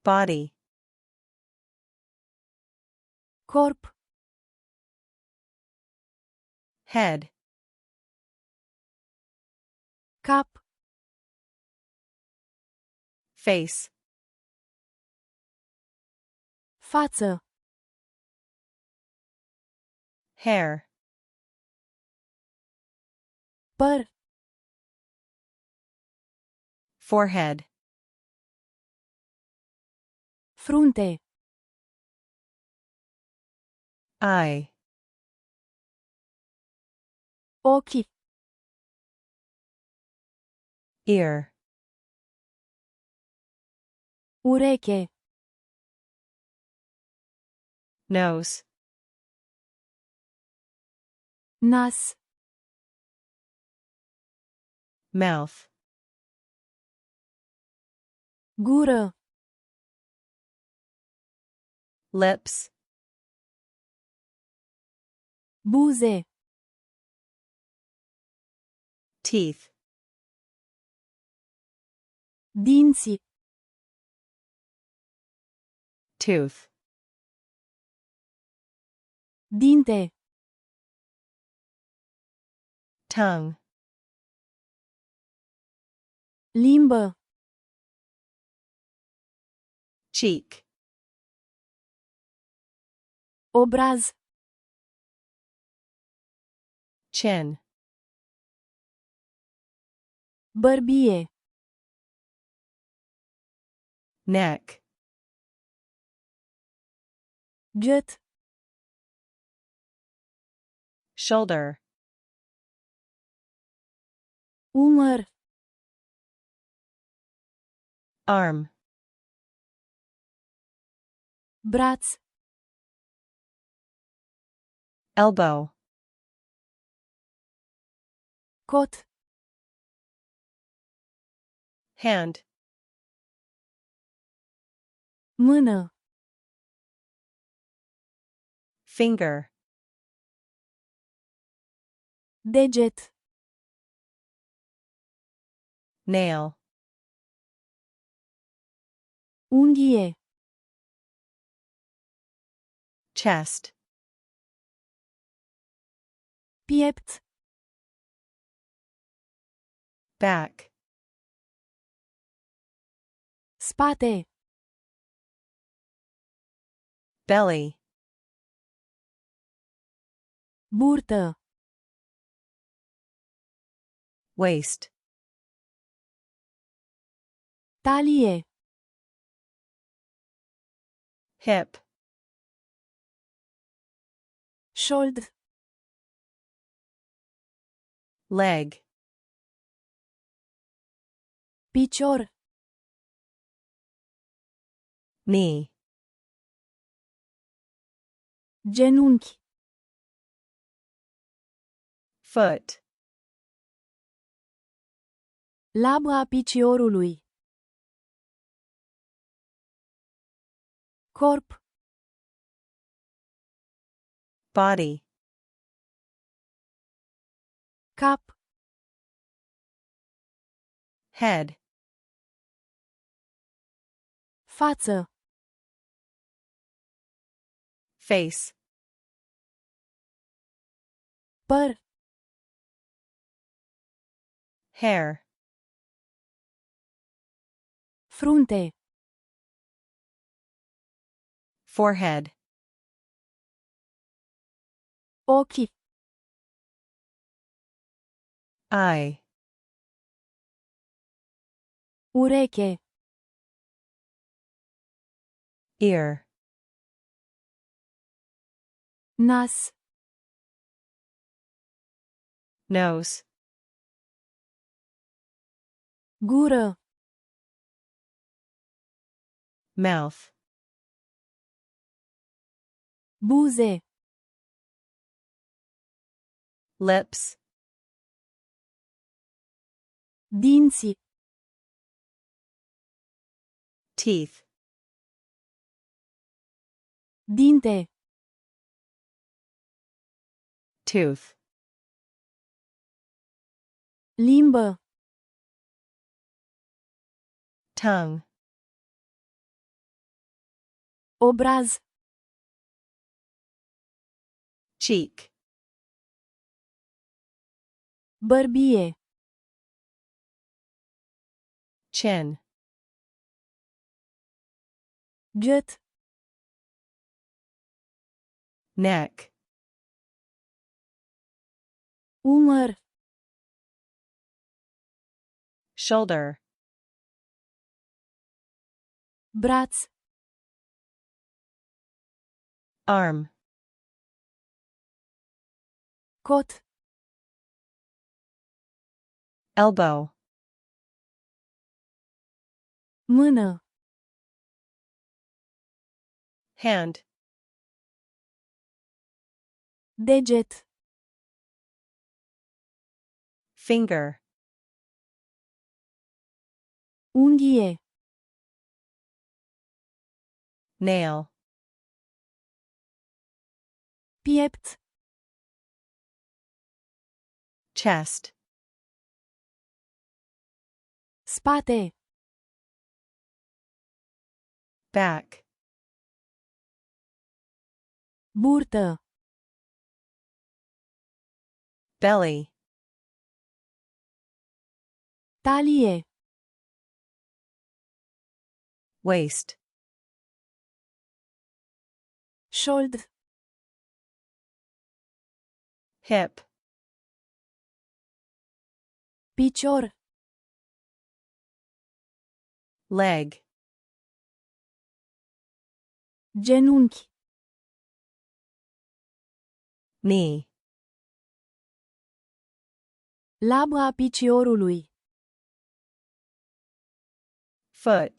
body, corp, head, cap, face, față, hair, păr, forehead, frunte, eye, ochi, ear, ureche, nose, nas, mouth, gură, lips, buze, teeth, dinți, tooth, dinte, tongue, limbă, cheek, obraz, chin, bărbie, neck, gât, shoulder, umăr, arm, braț, elbow, cot, hand, mână, finger, deget, nail, unghie, chest, piept, back, spate, belly, burtă, waist, talie, hip, șold, leg, picior, knee, genunchi, foot, labra piciorului, corp, body, cap, head, față, face, păr, hair, frunte, forehead, ochi, eye, ureche, ear, nas, nose, gură, mouth, buze, lips, dinți, teeth, dinte, tooth, limbă, tongue, Obraz. cheek, Bărbie. chin, Gât. neck, Umăr. shoulder, Braț. arm, Cot. elbow, Mână. hand, Deget. finger, Unghie. nail, Piept. chest, Spate. back, Burtă. belly, Talie. waist, Șold. hip, Picior. leg, Genunchi. knee, Labă a piciorului. foot,